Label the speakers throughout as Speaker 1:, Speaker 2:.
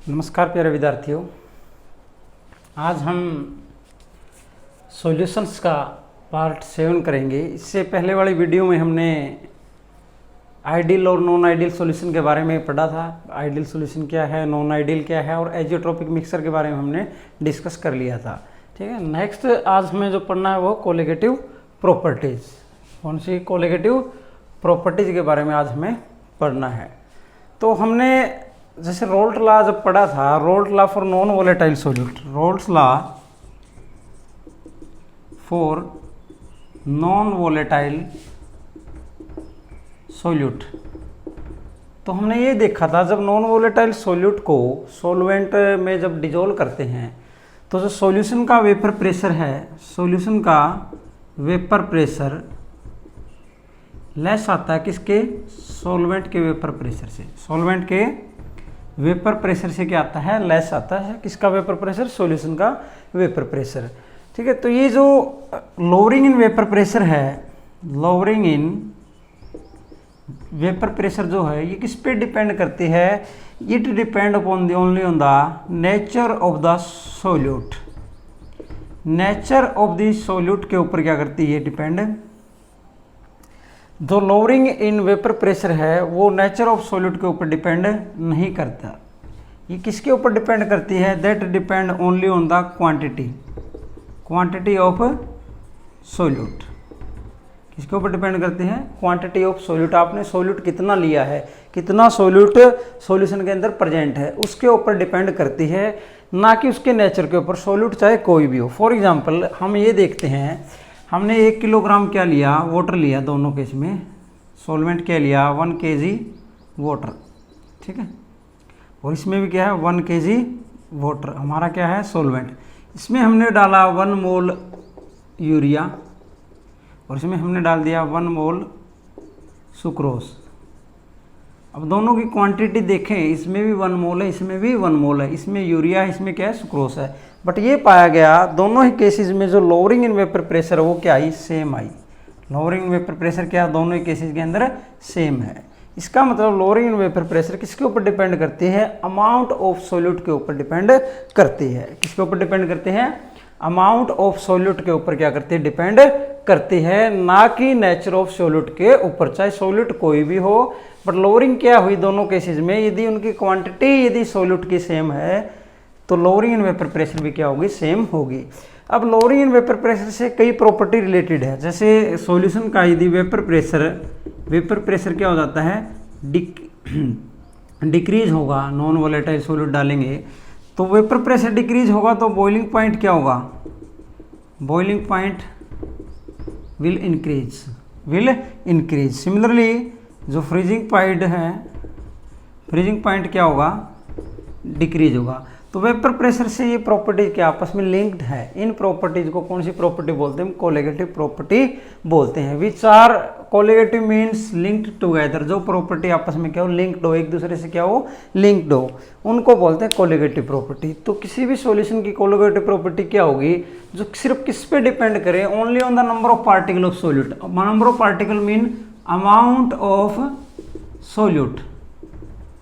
Speaker 1: नमस्कार प्यारे विद्यार्थियों, आज हम सॉल्यूशंस का पार्ट 7 करेंगे। इससे पहले वाली वीडियो में हमने आइडियल और नॉन आइडियल सॉल्यूशन के बारे में पढ़ा था। आइडियल सॉल्यूशन क्या है, नॉन आइडियल क्या है और एजियोट्रोपिक मिक्सर के बारे में हमने डिस्कस कर लिया था। ठीक है, नेक्स्ट आज हमें जो पढ़ना है वो कोलिगेटिव प्रॉपर्टीज़। कौन सी कोलिगेटिव प्रॉपर्टीज़ के बारे में आज हमें पढ़ना है। तो हमने जैसे रोल्ट लॉ जब पढ़ा था, Raoult law for non volatile solute, Raoult law for non volatile solute, तो हमने ये देखा था जब नॉन वोलेटाइल सॉल्यूट को सॉल्वेंट में जब डिजोल्व करते हैं तो जो सॉल्यूशन का वेपर प्रेशर है, सॉल्यूशन का वेपर प्रेशर लेस आता है किसके, सॉल्वेंट के वेपर प्रेशर से। सॉल्वेंट के वेपर प्रेशर से क्या आता है, लेस आता है किसका वेपर प्रेशर, सॉल्यूशन का वेपर प्रेशर। ठीक है, तो ये जो लोअरिंग इन वेपर प्रेशर है, लोअरिंग इन वेपर प्रेशर जो है ये किस पे डिपेंड करती है, it depend upon the only on the nature of the solute. Nature of the solute के ऊपर क्या करती है डिपेंड। जो लोअरिंग इन वेपर प्रेशर है वो नेचर ऑफ सॉल्यूट के ऊपर डिपेंड नहीं करता। ये किसके ऊपर डिपेंड करती है, that depend only on the quantity, quantity of solute. किसके ऊपर डिपेंड करती है, क्वांटिटी ऑफ सॉल्यूट। आपने सॉल्यूट कितना लिया है, कितना सॉल्यूट सॉल्यूशन के अंदर प्रेजेंट है, उसके ऊपर डिपेंड करती है, ना कि उसके नेचर के ऊपर। सॉल्यूट चाहे कोई भी हो। फॉर एग्जांपल हम ये देखते हैं, हमने 1 किलोग्राम क्या लिया, वाटर लिया, दोनों केस में सॉल्वेंट क्या लिया 1 kg वाटर। ठीक है, और इसमें भी क्या है 1 kg वाटर, हमारा क्या है सॉल्वेंट। इसमें हमने डाला 1 मोल यूरिया और इसमें हमने डाल दिया 1 मोल सुक्रोज। अब दोनों की क्वांटिटी देखें, इसमें भी 1 मोल है, इसमें भी 1 मोल है, इसमें यूरिया है, इसमें क्या है सुक्रोज है। बट ये पाया गया दोनों ही केसेस में जो लोअरिंग इन वेपर प्रेशर है वो क्या आई, सेम आई। लोअरिंग इन वेपर प्रेशर क्या दोनों ही केसेस के अंदर सेम है। इसका मतलब लोअरिंग इन वेपर प्रेशर किसके ऊपर डिपेंड करती है, अमाउंट ऑफ सॉल्यूट के ऊपर डिपेंड करती है। किसके ऊपर डिपेंड करती है, अमाउंट ऑफ सॉल्यूट के ऊपर क्या करती है, डिपेंड करती है, ना कि नेचर ऑफ सॉल्यूट के ऊपर, चाहे सॉल्यूट कोई भी हो। बट लोअरिंग क्या हुई दोनों केसेस में, यदि उनकी क्वांटिटी यदि सॉल्यूट की सेम है तो लोअरिंग इन वेपर प्रेशर भी क्या होगी, सेम होगी। अब लोअरिंग इन वेपर प्रेशर से कई प्रॉपर्टी रिलेटेड है। जैसे सॉल्यूशन का यदि वेपर प्रेशर क्या हो जाता है, डिक्रीज होगा, नॉन वोलेटाइल सॉल्यूट डालेंगे तो वेपर प्रेशर डिक्रीज होगा तो बॉइलिंग पॉइंट क्या होगा, boiling point will increase. Similarly जो फ्रीजिंग पॉइंट है, फ्रीजिंग पॉइंट क्या होगा, डिक्रीज होगा। तो वेपर प्रेशर से ये प्रॉपर्टीज क्या आपस में लिंक्ड है। इन प्रॉपर्टीज को कौन सी प्रॉपर्टी बोलते हैं, कोलिगेटिव प्रॉपर्टी बोलते हैं। Which are colligative means linked together, जो प्रॉपर्टी आपस में क्या हो, लिंक्ड हो, एक दूसरे से क्या हो, लिंक्ड हो, उनको बोलते हैं कोलिगेटिव प्रॉपर्टी। तो किसी भी सॉल्यूशन की कोलिगेटिव प्रॉपर्टी क्या होगी, जो सिर्फ किस पे डिपेंड करे, only on the number of particle of solute. Number of particle mean amount of solute,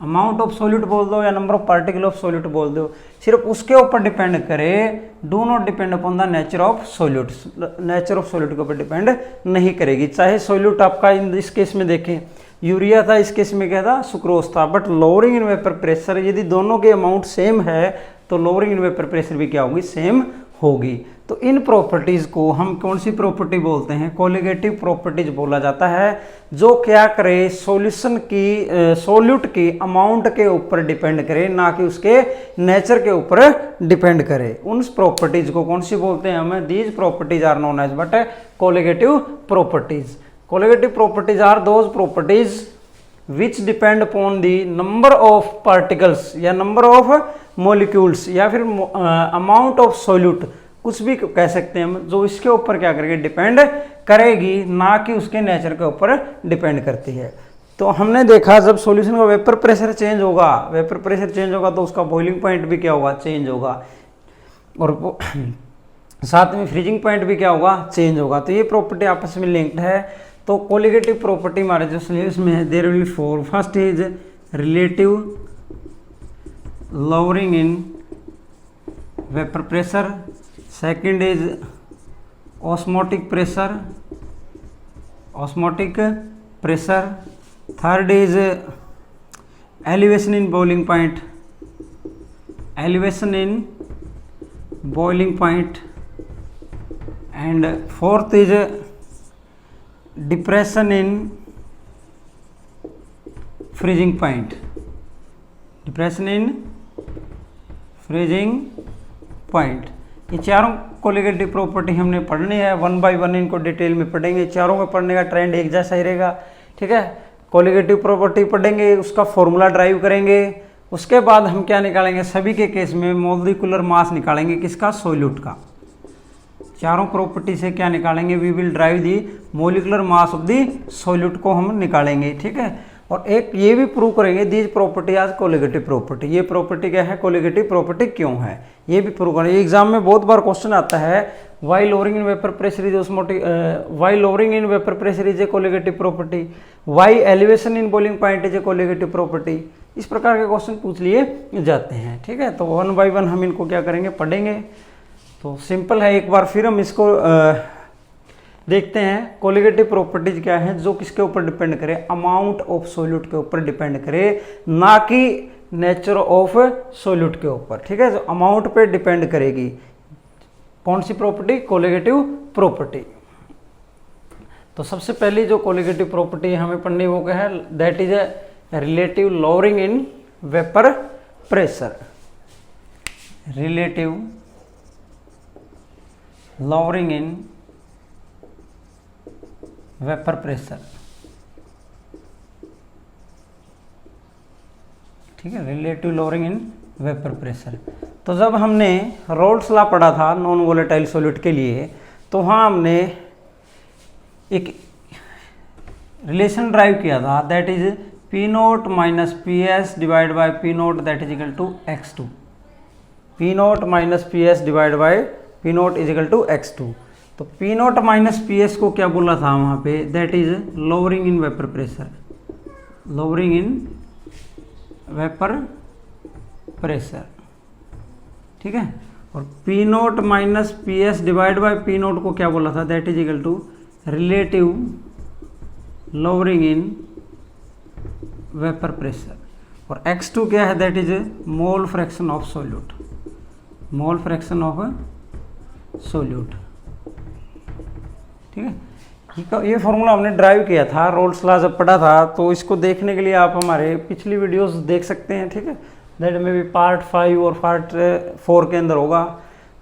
Speaker 1: amount of solute बोल दो या number of particle of solute बोल दो, सिर्फ उसके ऊपर डिपेंड करे, do not depend upon the nature of solute. Nature of solute के ऊपर डिपेंड नहीं करेगी। चाहे सॉल्यूट आपका इस केस में देखें यूरिया था, इस केस में क्या था, सुक्रोज था। But lowering in vapour pressure यदि दोनों के अमाउंट सेम है तो लोअरिंग इन वेपर प्रेशर भी क्या होगी, सेम होगी। तो इन प्रॉपर्टीज को हम कौन सी प्रॉपर्टी बोलते हैं, कोलिगेटिव प्रॉपर्टीज बोला जाता है। जो क्या करे, सॉल्यूशन की सॉल्यूट की अमाउंट के ऊपर डिपेंड करे, ना कि उसके नेचर के ऊपर डिपेंड करे। उन प्रॉपर्टीज को कौन सी बोलते हैं हमें, these properties are known as but colligative properties. Colligative properties are those properties which depend upon the number of particles या नंबर ऑफ मॉलिक्यूल्स या फिर अमाउंट ऑफ सॉल्यूट, कुछ भी कह सकते हैं हम, जो इसके ऊपर क्या करेगी, डिपेंड करेगी, ना कि उसके नेचर के ऊपर डिपेंड करती है। तो हमने देखा जब सॉल्यूशन का वेपर प्रेशर चेंज होगा, वेपर प्रेशर चेंज होगा तो उसका बॉइलिंग पॉइंट भी क्या होगा, चेंज होगा, और साथ में फ्रीजिंग पॉइंट भी क्या होगा, चेंज होगा। तो ये प्रॉपर्टी आपस में लिंक्ड है। तो कोलिगेटिव प्रॉपर्टी हमारे जो सिलेबस में है there will four, first is relative lowering in vapor pressure, second is osmotic pressure, third is elevation in boiling point, and fourth is depression in freezing point, ये चारों colligative property हमने पढ़नी है, one by one इनको detail में पढ़ेंगे। चारों में पढ़ने का ट्रेंड एक जैसा ही रहेगा, ठीक है। कोलिगेटिव प्रॉपर्टी पढ़ेंगे, उसका फॉर्मूला ड्राइव करेंगे, उसके बाद हम क्या निकालेंगे, सभी के केस में मोलिकुलर मास निकालेंगे, किसका, सोल्यूट का। चारों प्रॉपर्टी से क्या निकालेंगे, we will derive the molecular mass of the solute को हम निकालेंगे, ठीक है। और एक ये भी प्रूव करेंगे दीज प्रॉपर्टी आज कोलिगेटिव प्रॉपर्टी, ये प्रॉपर्टी क्या है, कोलिगेटिव प्रॉपर्टी क्यों है, ये भी प्रूव करेंगे। एग्जाम में बहुत बार क्वेश्चन आता है, why lowering in vapour pressure is osmotic, why lowering in vapour pressure is a colligative property, why elevation in boiling point is a colligative property, इस प्रकार के क्वेश्चन पूछ लिए जाते हैं, ठीक है। तो वन बाय वन हम इनको क्या करेंगे, पढ़ेंगे। तो सिंपल है, एक बार फिर हम इसको देखते हैं। कोलिगेटिव प्रॉपर्टीज क्या है, जो किसके ऊपर डिपेंड करे, अमाउंट ऑफ सोल्यूट के ऊपर डिपेंड करे, ना कि नेचर ऑफ सोल्यूट के ऊपर, ठीक है। जो अमाउंट पे डिपेंड करेगी, कौन सी प्रॉपर्टी, कोलिगेटिव प्रॉपर्टी। तो सबसे पहली जो कोलिगेटिव प्रॉपर्टी हमें पढ़नी वो क्या है, that is a relative lowering in vapour pressure, relative lowering in vapour pressure, ठीक है, relative lowering in vapour pressure. तो जब हमने रोल्स लॉ पढ़ा था नॉन वोलेटाइल सॉल्यूट के लिए, तो वहाँ हमने एक रिलेशन ड्राइव किया था, that is p naught minus P s divide by p naught, that is equal to x2, p naught minus P s divide by p naught is equal to x2। तो p naught minus P s को क्या बोला था वहाँ पे, that is lowering in vapour pressure, lowering in vapour pressure, ठीक है। और p naught minus P s divide by p naught को क्या बोला था, that is equal to relative lowering in vapour pressure. और x2 क्या है, that is mole fraction of solute, mole fraction of solute, ठीक है। ये फॉर्मूला हमने ड्राइव किया था, रोल्स लॉ जब पढ़ा था, तो इसको देखने के लिए आप हमारे पिछली वीडियोस देख सकते हैं, ठीक है। दैट में भी पार्ट 5 और पार्ट 4 के अंदर होगा,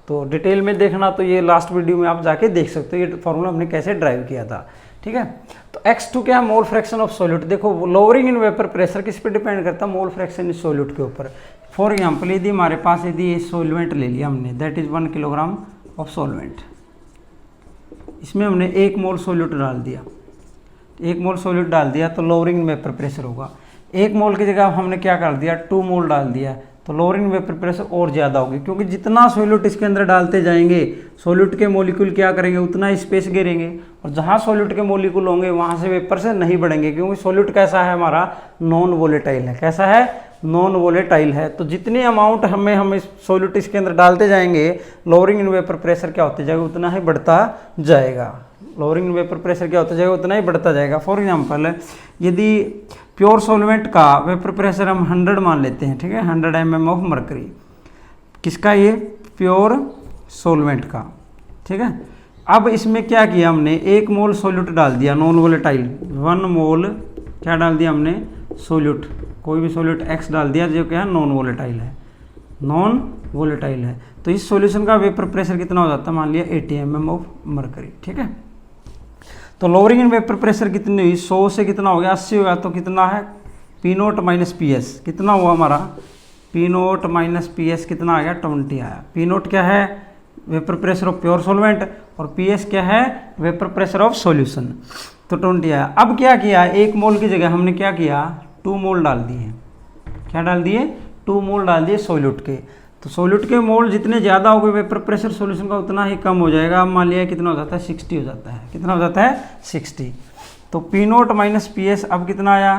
Speaker 1: तो डिटेल में देखना तो ये लास्ट वीडियो में आप जाके देख सकते हो ये फॉर्मूला हमने कैसे ड्राइव किया था, ठीक है। तो x2 क्या है, मोल फ्रैक्शन ऑफ सोल्यूट। देखो लोअरिंग इन वेपर प्रेशर किस पे डिपेंड करता है, मोल फ्रैक्शन इन सोल्यूट के ऊपर। फॉर एग्जाम्पल यदि हमारे पास यदि ये सोलवेंट ले लिया हमने, that is 1 kilogram of solvent, इसमें हमने 1 मोल सोल्यूट डाल दिया, 1 मोल सोल्यूट डाल दिया तो लोअरिंग वेपर प्रेशर होगा। 1 मोल की जगह हमने क्या कर दिया, 2 मोल डाल दिया, तो लोअरिंग वेपर प्रेशर और ज़्यादा होगी, क्योंकि जितना सोल्यूट इसके अंदर डालते जाएंगे, सोल्यूट के मॉलिक्यूल क्या करेंगे, उतना स्पेस घेरेंगे, और जहाँ सोल्यूट के मॉलिक्यूल होंगे वहाँ से वेपर से नहीं बढ़ेंगे, क्योंकि सोल्यूट कैसा है हमारा, नॉन वोलेटाइल है। कैसा है, नॉन वोलेटाइल है। तो जितनी अमाउंट हम इस सोल्यूट इसके अंदर डालते जाएंगे, लोअरिंग इन वेपर प्रेशर क्या होते जाएगा, उतना ही बढ़ता जाएगा। लोअरिंग इन वेपर प्रेशर क्या होता जाएगा, उतना ही बढ़ता जाएगा। फॉर एग्जांपल यदि प्योर सॉल्वेंट का वेपर प्रेशर हम 100 मान लेते हैं, ठीक है, 100 mm ऑफ मर्करी, किसका, ये प्योर सॉल्वेंट का, ठीक है। अब इसमें क्या किया हमने, 1 मोल सोल्यूट डाल दिया नॉन वोलेटाइल, 1 मोल क्या डाल दिया हमने, सोल्यूट, कोई भी सोल्यूट x डाल दिया जो क्या है, नॉन वोलेटाइल है, नॉन वोलेटाइल है। तो इस सॉल्यूशन का वेपर प्रेशर कितना हो जाता है, मान लिया 80 mm ऑफ मर्करी, ठीक है। तो लोअरिंग इन वेपर प्रेशर कितनी हुई, 100 से कितना हो गया, 80 हो गया, तो कितना है, p naught minus P S कितना हुआ हमारा, P naught minus P S कितना आ गया, 20 आया। पी नोट क्या है, vapour pressure of pure solvent, और पी एस क्या है, वेपर प्रेशर ऑफ सॉल्यूशन, तो 20 आया। अब क्या किया, 1 मोल की जगह हमने क्या किया, 2 मोल डाल दिए, क्या डाल दिए, 2 मोल डाल दिए सोल्यूट के। तो सोल्यूट के मोल जितने ज़्यादा हो गए वेपर प्रेशर सोल्यूशन का उतना ही कम हो जाएगा। अब मान लिया कितना हो जाता है, 60 हो जाता है, कितना हो जाता है, 60। तो p naught minus P S अब कितना आया,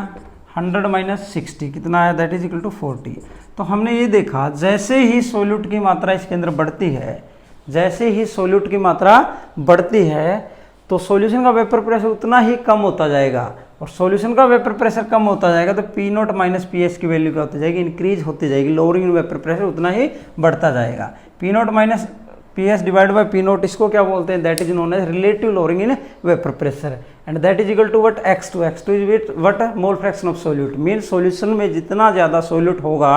Speaker 1: 100 माइनस 60 कितना आया, दैट इज इक्वल टू 40। तो हमने ये देखा जैसे ही सोल्यूट की मात्रा इसके अंदर बढ़ती है, जैसे ही सोल्यूट की मात्रा बढ़ती है तो सॉल्यूशन का वेपर प्रेशर उतना ही कम होता जाएगा, और सॉल्यूशन का वेपर प्रेशर कम होता जाएगा तो p naught minus P S की वैल्यू क्या होती जाएगी, इंक्रीज होती जाएगी, लोअरिंग इन वेपर प्रेशर उतना ही बढ़ता जाएगा। P naught minus P s divide by p naught, इसको क्या बोलते हैं, that is known as relative lowering in vapour pressure, and that is equal to what, x2 is what, mole fraction of solute, mean solution में जितना ज़्यादा solute होगा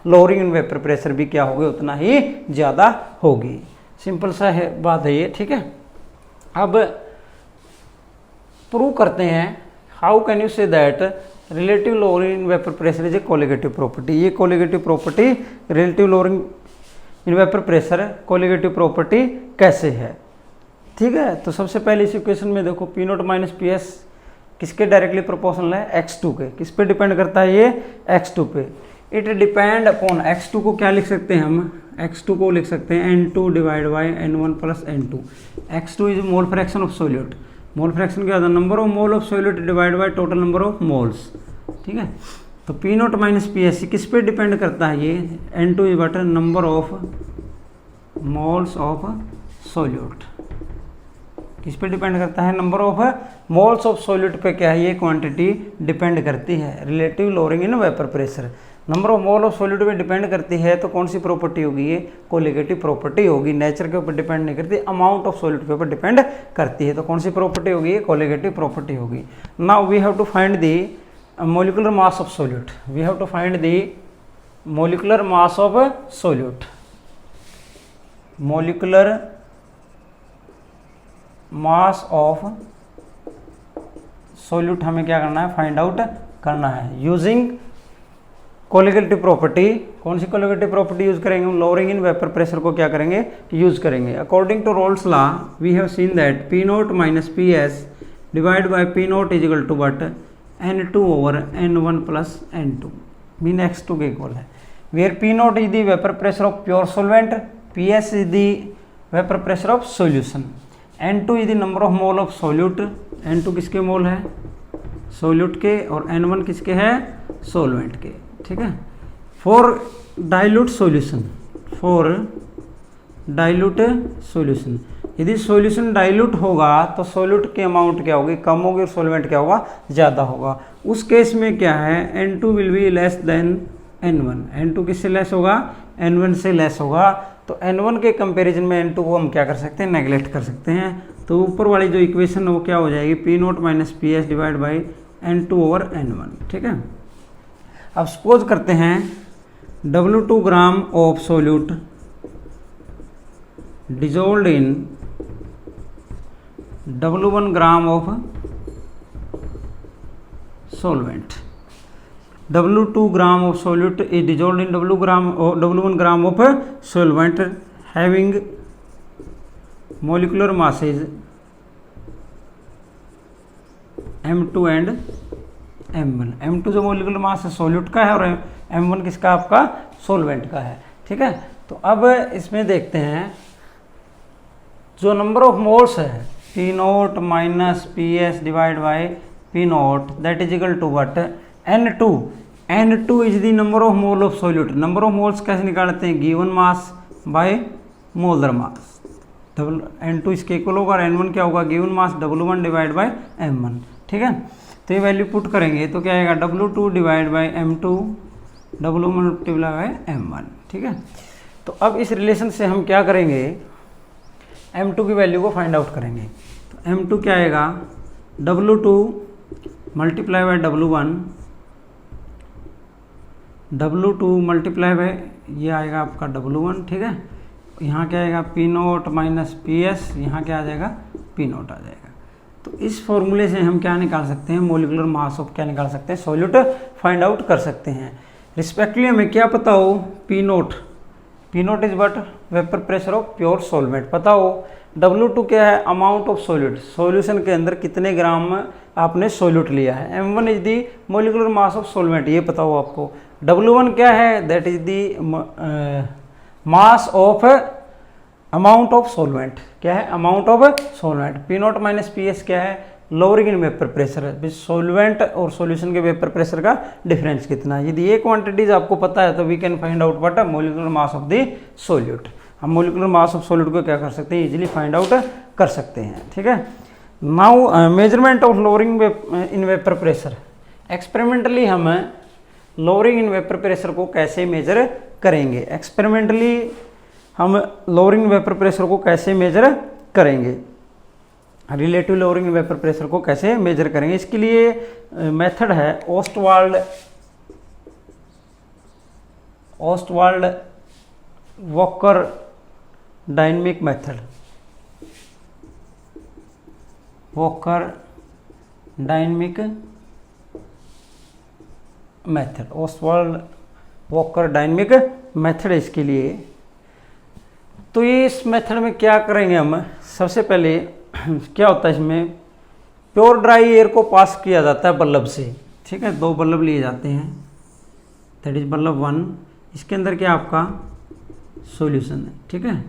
Speaker 1: lowering in vapour pressure भी क्या होगी, उतना ही ज़्यादा होगी। सिंपल सा है बात है ये, ठीक है। अब प्रूव करते हैं, how can you say that relative lowering in vapour pressure is a colligative property. ये colligative property, relative lowering in vapour pressure colligative property कैसे है, ठीक है। तो सबसे पहले इस इक्वेशन में देखो P naught minus P S किसके डायरेक्टली प्रोपोर्शनल है, x2 के। किस पे डिपेंड करता है ये, x2 पे। इट डिपेंड अपॉन, x2 को क्या लिख सकते हैं हम, x2 को लिख सकते हैं n2 divide by n1 plus n2। x2 is mole fraction of solute, mole fraction क्या होता है, number of mole of solute divide by total number of moles, ठीक है। तो p naught minus P S किस पे डिपेंड करता है ये, n2 is but number of moles of solute, किस पे डिपेंड करता है, number of moles of solute पे क्या है ये क्वांटिटी डिपेंड करती है। Relative lowering in vapour pressure, number of mole of solute पे डिपेंड करती है, तो कौन सी प्रॉपर्टी होगी ये, कोलिगेटिव प्रॉपर्टी होगी। नेचर के ऊपर डिपेंड नहीं करती, अमाउंट ऑफ सोल्यूट के ऊपर डिपेंड करती है, तो कौन सी प्रॉपर्टी होगी ये, कोलिगेटिव प्रॉपर्टी होगी। Now we have to find the molecular mass of solute, we have to find the molecular mass of solute, molecular mass of solute हमें क्या करना है, फाइंड आउट करना है यूजिंग कोलिगेटिव प्रॉपर्टी। कौन सी कोलिगेटिव प्रॉपर्टी यूज करेंगे हम, lowering in vapour pressure को क्या करेंगे, यूज करेंगे। According to Raoult's law we have seen that p naught minus P s divide by p naught is equal to but n2 over n1 plus n2, mean x2 के equal है, where p naught is the vapour pressure of pure solvent, p S is the vapour pressure of solution, n2 is the number of mole of solute, n2 किसके मोल है, solute के, और n1 किसके है, solvent के, ठीक है। For dilute solution, for dilute solution, यदि सॉल्यूशन डाइल्यूट होगा तो सोल्यूट की अमाउंट क्या होगी, कम होगी, और सोलवेंट क्या होगा, ज़्यादा होगा। उस केस में क्या है, n2 will be less than n1, n2 किससे लेस होगा, n1 से लेस होगा। तो n1 के कंपैरिजन में n2 को हम क्या कर सकते हैं, नेगलेक्ट कर सकते हैं। तो ऊपर वाली जो इक्वेशन है वो क्या हो जाएगी, P naught minus P s divide by n2 over n1, ठीक है। अब सपोज करते हैं W2 gram of solute dissolved in W1 gram of solvent, W2 gram of solute is dissolved in W1 gram of solvent having molecular masses M2 and M1। M2 जो molecular mass है solute का है, और M1 किसका, आपका solvent का है, ठीक है। तो अब इसमें देखते हैं जो नंबर ऑफ मोल्स है, p naught minus P s divide by p naught that is equal to what, N2, N2 is the number of mole of solute. Number of moles कैसे निकालते हैं, given mass by molar mass, N2 इसके equal होगा, और N1 क्या होगा, given mass W1 divide by M1, ठीक है। तो ये वैल्यू पुट करेंगे तो क्या आएगा, W2 divide by M2 W1 multiply by M1, ठीक है। तो अब इस रिलेशन से हम क्या करेंगे, M2 की वैल्यू को फाइंड आउट करेंगे। तो M2 क्या आएगा, W2 multiply by W2 multiply by ये आएगा आपका W1, ठीक है। यहाँ क्या आएगा, P naught minus P S, यहाँ क्या आ जाएगा, पी नोट आ जाएगा। तो इस फॉर्मूले से हम क्या निकाल सकते हैं, मोलिकुलर मास ऑफ क्या निकाल सकते हैं, सोल्यूट फाइंड आउट कर सकते हैं। रिस्पेक्टली हमें क्या पता हो, P naught is but vapour pressure of pure solvent पता हो, W2 क्या है, अमाउंट ऑफ सोल्यूट, सॉल्यूशन के अंदर कितने ग्राम आपने सोल्यूट लिया है। M1 is the molecular mass of solvent, ये पता हो आपको। W1 क्या है, that is the mass of amount of solvent, क्या है, amount of solvent. P naught minus P s क्या है, lowering in vapour pressure, solvent और सॉल्यूशन के वेपर प्रेशर का डिफरेंस कितना है। यदि ये क्वांटिटीज आपको पता है तो we can find out what molecular mass of the solute. हम मॉलिक्यूलर मास ऑफ सॉल्यूट को क्या कर सकते हैं, इजीली फाइंड आउट कर सकते हैं। ठीक है, now measurement of lowering in vapour pressure. Experimentally हम लोअरिंग इन वेपर प्रेशर को कैसे मेजर करेंगे, एक्सपेरिमेंटली हम लोअरिंग वेपर प्रेशर को कैसे मेजर करेंगे, रिलेटिव लोअरिंग वेपर प्रेशर को कैसे मेजर करेंगे। इसके लिए मेथड है Ostwald walker dynamic method, walker dynamic method, Ostwald walker dynamic method. इसके लिए तो ये इस मेथड में क्या करेंगे हम, सबसे पहले क्या होता है इसमें, प्योर ड्राई एयर को पास किया जाता है बल्ब से। ठीक है, 2 बल्ब लिए जाते हैं, दैट इज बल्ब 1, इसके अंदर क्या आपका सॉल्यूशन है। ठीक है,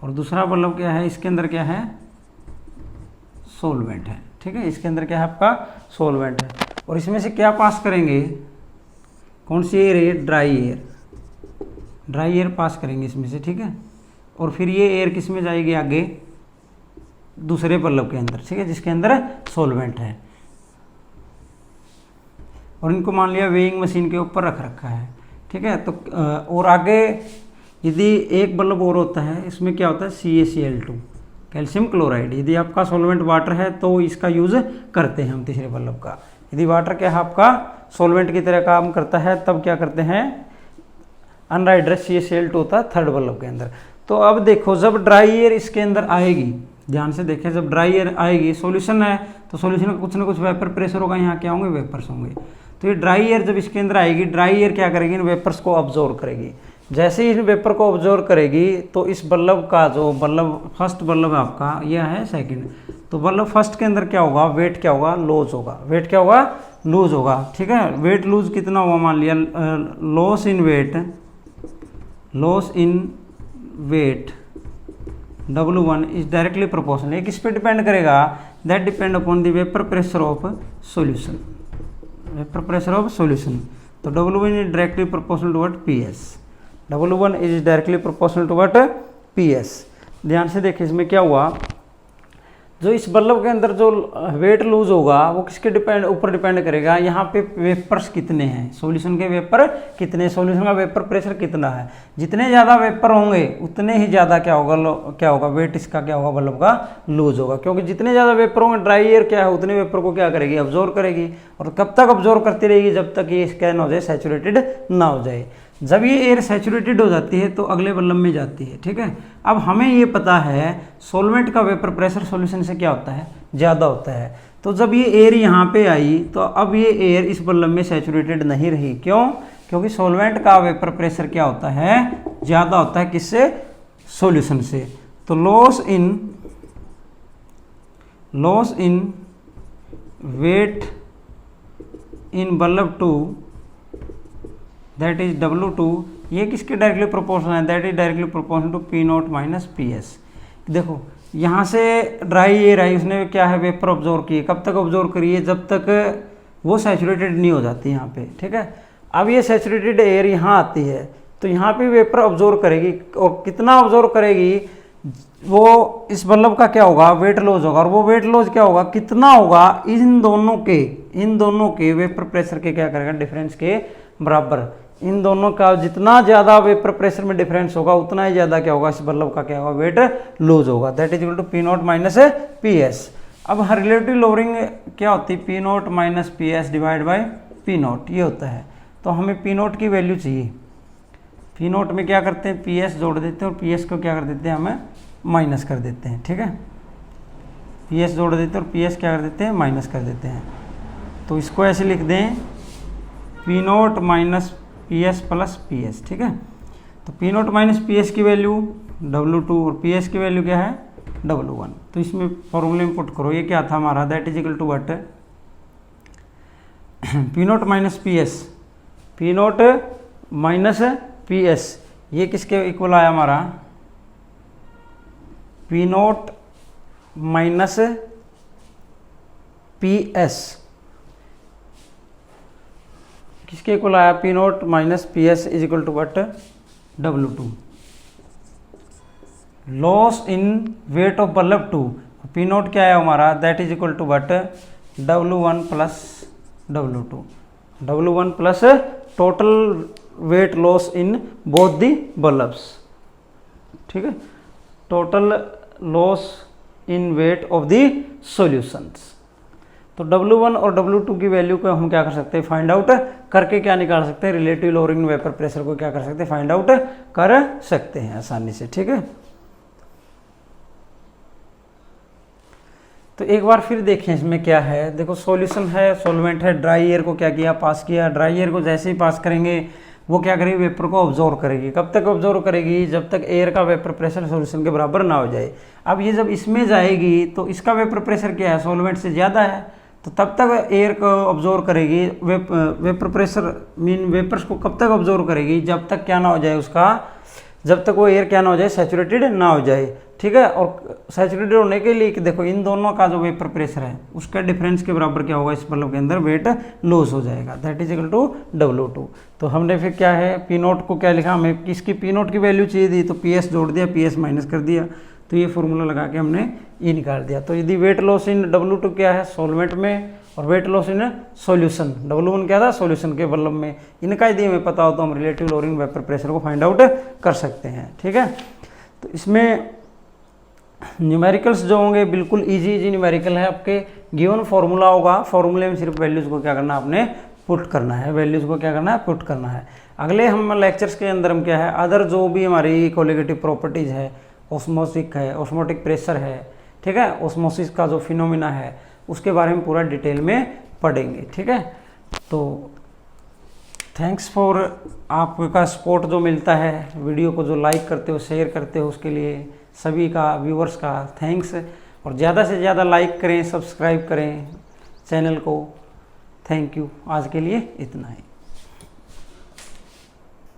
Speaker 1: और दूसरा बल्ब क्या है, इसके अंदर क्या है, सॉल्वेंट है। ठीक है, इसके अंदर क्या है आपका सॉल्वेंट है, और इसमें से क्या पास करेंगे, कौन सी एयर है, dry air, dry air pass करेंगे इसमें से। ठीक है, और फिर ये एयर किस में जाएगी, आगे दूसरे बल्ब के अंदर। ठीक है, जिसके अंदर सॉल्वेंट है, और इनको मान लिया वेइंग मशीन के ऊपर रख रखा है। ठीक है, तो और आगे यदि एक बल्ब और होता है, इसमें क्या होता है CaCl2 कैल्शियम क्लोराइड। यदि आपका सॉल्वेंट वाटर है तो इसका यूज करते हैं हम तीसरे बल्ब का। यदि वाटर क्या है आपका सॉल्वेंट की तरह काम करता है, तब क्या करते हैं, अनहाइड्रस CaCl2 होता है थर्ड बल्ब के अंदर। तो अब देखो, जब ड्राई एयर इसके अंदर आएगी, ध्यान से देखें, जब ड्राई एयर आएगी, सॉल्यूशन है तो सॉल्यूशन का कुछ ना कुछ वेपर प्रेशर होगा, यहाँ क्या होंगे, वेपर्स होंगे। तो ये ड्राई एयर जब इसके अंदर आएगी, ड्राई एयर क्या करेगी, इन वेपर्स को ऑब्जॉर्व करेगी। जैसे ही इन वेपर को ऑब्जॉर्व करेगी तो इस बल्ब का जो बल्ब फर्स्ट बल्ब है आपका, यह है सेकंड, तो बल्ब फर्स्ट के अंदर क्या होगा, वेट क्या होगा, लूज होगा, वेट क्या होगा, लूज होगा। ठीक है, वेट लूज कितना हुआ, मान लिया loss in weight, loss in weight W1 is directly proportional. ये किस पे डिपेंड करेगा, that depend upon the vapour pressure of solution, vapour pressure of solution. तो W1 is directly proportional to what, PS, W1 is directly proportional to what, PS। ध्यान से देखिए, इसमें क्या हुआ, जो इस बल्ब के अंदर जो वेट लूज होगा वो किसके ऊपर डिपेंड करेगा, यहाँ पे वेपर्स कितने हैं, सॉल्यूशन के वेपर कितने, सॉल्यूशन का वेपर प्रेशर कितना है। जितने ज़्यादा वेपर होंगे उतने ही ज़्यादा क्या होगा वेट इसका क्या होगा, बल्ब का लूज होगा। क्योंकि जितने ज़्यादा वेपर होंगे, ड्राई एयर क्या है उतने वेपर को क्या करेगी, ऑब्जॉर्व करेगी। और कब तक ऑब्जॉर्व करती रहेगी, जब तक ये स्कैन हो जाए, सैचुरेटेड ना हो जाए। जब ये एयर सैचुरेटेड हो जाती है तो अगले बल्ब में जाती है। ठीक है, अब हमें ये पता है सॉल्वेंट का वेपर प्रेशर सॉल्यूशन से क्या होता है, ज़्यादा होता है। तो जब ये एयर यहाँ पे आई तो अब ये एयर इस बल्ब में सैचुरेटेड नहीं रही। क्यों, क्योंकि सॉल्वेंट का वेपर प्रेशर क्या होता है, ज़्यादा होता है, किससे, सॉल्यूशन से। तो loss in weight in bulb 2 that is W2, ये किसके डायरेक्टली प्रोपोर्शनल है, that is directly proportional to P0 minus PS। देखो, यहाँ से ड्राई एयर आई, उसने क्या है, वेपर ऑब्जॉर्व किए, कब तक ऑब्जॉर्व करिए, जब तक वो सैचुरेटेड नहीं हो जाती यहाँ पे। ठीक है, अब ये सैचुरेटेड एयर यहाँ आती है तो यहाँ पे वेपर ऑब्जॉर्व करेगी, और कितना ऑब्जॉर्व करेगी, वो इस बल्ब का क्या होगा, वेट लॉस होगा। और वो वेट लॉस क्या होगा, कितना होगा, इन दोनों के वेपर प्रेशर के क्या करेगा, डिफरेंस के बराबर। इन दोनों का जितना ज़्यादा वेपर प्रेशर में डिफरेंस होगा उतना ही ज़्यादा क्या होगा, इस बल्ब का क्या होगा, वेट लूज होगा। That is equal to P0 minus PS। अब रिलेटिव लोअरिंग क्या होती है, P0 minus PS divide by P0, ये होता है। तो हमें P0 की वैल्यू चाहिए। P0 में क्या करते हैं, PS जोड़ देते हैं, और PS को क्या कर देते हैं, हमें माइनस कर देते हैं। ठीक है, PS जोड़ देते हैं और PS क्या कर देते हैं, माइनस कर देते हैं। तो इसको ऐसे लिख दें, P0 minus PS plus PS। ठीक है, तो P0 माइनस PS की वैल्यू W2 और PS की वैल्यू क्या है, W1। तो इसमें फॉर्मूले में पुट करो, ये क्या था हमारा, that is equal to what, P0 minus PS, P0 minus PS, ये किसके इक्वल आया हमारा, P0 माइनस पी एस किसके इक्वल आया, P naught minus P S is equal to what W2। Loss in weight of bulb 2, P naught क्या है हमारा, that is equal to what W1 plus W2, W1 plus total weight loss in both the bulbs, ठीक है, total loss in weight of the solutions. तो W1 और W2 की value को हम क्या कर सकते हैं, फाइंड आउट करके क्या निकाल सकते हैं, रिलेटिव लोअरिंग वेपर प्रेशर को क्या कर सकते हैं, फाइंड आउट कर सकते हैं आसानी से, ठीक है। तो एक बार फिर देखें इसमें क्या है, देखो सॉल्यूशन है, सॉल्वेंट है, ड्राई एयर को क्या किया, पास किया, ड्राई एयर को जैसे ही पास करेंगे वो क्या करेगी, वेपर को ऑब्जॉर्व करेगी। कब तक ऑब्जॉर्व करेगी, जब तक एयर का वेपर प्रेशर सॉल्यूशन के बराबर ना हो जाए। अब ये जब इसमें जाएगी तो इसका वेपर प्रेशर क्या है, सॉल्वेंट से ज़्यादा है, तो तब तक एयर को ऑब्जॉर्व करेगी, वेपर प्रेशर मीन वेपर्स को कब तक ऑब्जॉर्व करेगी, जब तक क्या ना हो जाए उसका, जब तक वो एयर क्या ना हो जाए, सैचुरेटेड ना हो जाए, ठीक है। और सैचुरेटेड होने के लिए देखो इन दोनों का जो वेपर प्रेशर है उसका डिफरेंस के बराबर क्या होगा, इस बल्ब के अंदर वेट लॉस हो जाएगा, that is equal to W2। तो हमने फिर क्या है, पी नोट को क्या लिखा, हमें किसकी पी नोट की वैल्यू चाहिए थी, तो पी एस जोड़ दिया, पी एस माइनस कर दिया, तो ये फॉर्मूला लगा के हमने ये निकाल दिया। तो यदि वेट लॉस इन W2 क्या है, सॉल्वेंट में, और wait loss in solution, W1 क्या था, सॉल्यूशन के बल्ब में, इनका यदि हमें पता हो तो हम रिलेटिव लोअरिंग वेपर प्रेशर को फाइंड आउट कर सकते हैं, ठीक है। तो इसमें न्यूमेरिकल्स जो होंगे बिल्कुल इजी न्यूमेरिकल है, आपके गिवन फॉर्मूला होगा, फॉर्मूले में सिर्फ वैल्यूज़ को क्या करना है, आपने पुट करना है, वैल्यूज़ को क्या करना है, पुट करना है। अगले हम लेक्चर्स के अंदर हम क्या है, अदर जो भी हमारी कोलिगेटिव प्रॉपर्टीज़ है, ऑस्मोसिक है, ऑस्मोटिक प्रेशर है, ठीक है, ऑस्मोसिस का जो फिनोमिना है उसके बारे में पूरा डिटेल में पढ़ेंगे, ठीक है। तो थैंक्स फॉर आपका सपोर्ट जो मिलता है, वीडियो को जो लाइक करते हो, शेयर करते हो, उसके लिए सभी का, व्यूअर्स का थैंक्स। और ज़्यादा से ज़्यादा लाइक करें, सब्सक्राइब करें चैनल को। थैंक यू, आज के लिए इतना ही।